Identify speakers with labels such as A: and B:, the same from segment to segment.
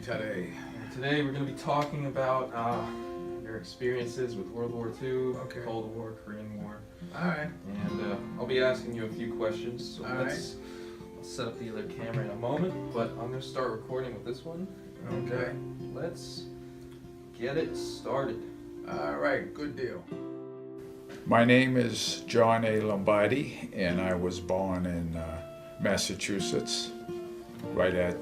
A: today?
B: Today we're going to be talking about your experiences with World War II,
A: Okay.
B: Cold War, Korean War.
A: Alright.
B: And I'll be asking you a few questions. So let's set up the other camera in a moment, but I'm going to start recording with this one.
A: Okay.
B: Let's get it started.
A: Alright, good deal.
C: My name is John A. Lombardi, and I was born in Massachusetts, right at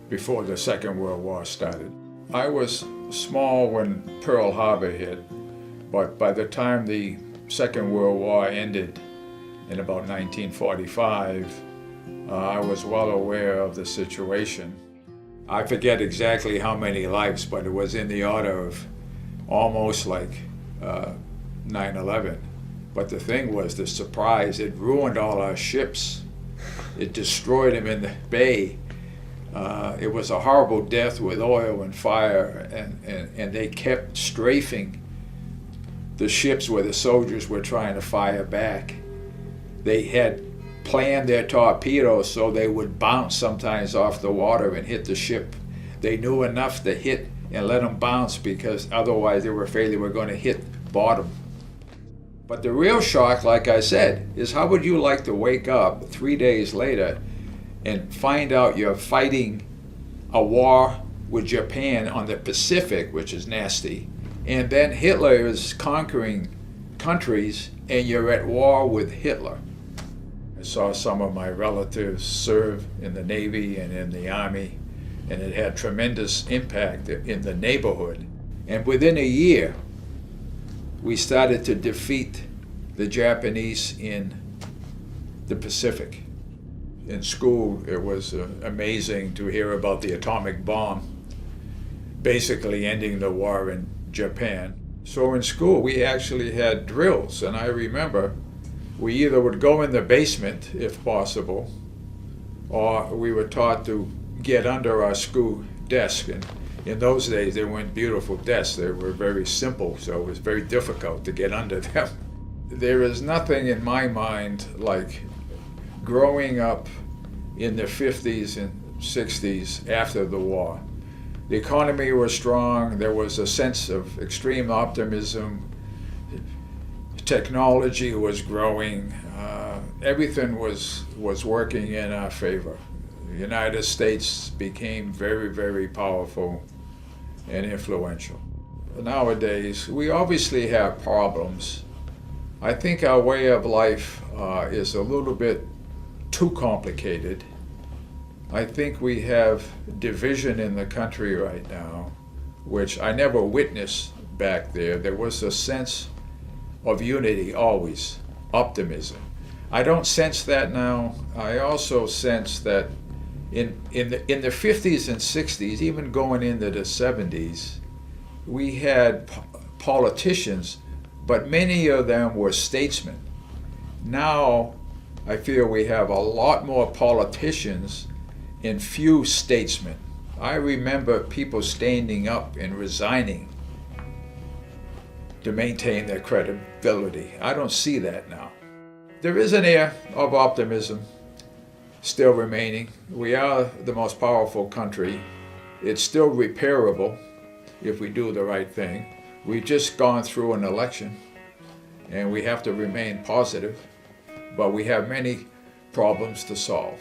C: before the Second World War started. I was small when Pearl Harbor hit, but by the time the Second World War ended in about 1945, I was well aware of the situation. I forget exactly how many lives, but it was in the order of almost like 9/11. But the thing was, the surprise, it ruined all our ships. It destroyed them in the bay. It was a horrible death with oil and fire, and they kept strafing the ships where the soldiers were trying to fire back. They had planned their torpedoes so they would bounce sometimes off the water and hit the ship. They knew enough to hit and let them bounce, because otherwise they were afraid they were going to hit bottom. But the real shock, like I said, is how would you like to wake up 3 days later and find out you're fighting a war with Japan on the Pacific, which is nasty, and then Hitler is conquering countries and you're at war with Hitler. I saw some of my relatives serve in the Navy and in the Army, and it had tremendous impact in the neighborhood. And within a year, we started to defeat the Japanese in the Pacific. In school, it was amazing to hear about the atomic bomb, basically ending the war in Japan. So in school, we actually had drills, and I remember we either would go in the basement, if possible, or we were taught to get under our school desk. And in those days, they weren't beautiful desks. They were very simple, so it was very difficult to get under them. There is nothing in my mind like growing up in the 50s and 60s after the war. The economy was strong. There was a sense of extreme optimism. Technology was growing. Everything was working in our favor. The United States became very, very powerful and influential. Nowadays, we obviously have problems. I think our way of life is a little bit too complicated. I think we have division in the country right now, which I never witnessed back there. There was a sense of unity always, optimism. I don't sense that now. I also sense that in the 50s and 60s, even going into the 70s, we had politicians, but many of them were statesmen. Now, I feel we have a lot more politicians and few statesmen. I remember people standing up and resigning to maintain their credibility. I don't see that now. There is an air of optimism still remaining. We are the most powerful country. It's still repairable if we do the right thing. We've just gone through an election, and we have to remain positive, but we have many problems to solve.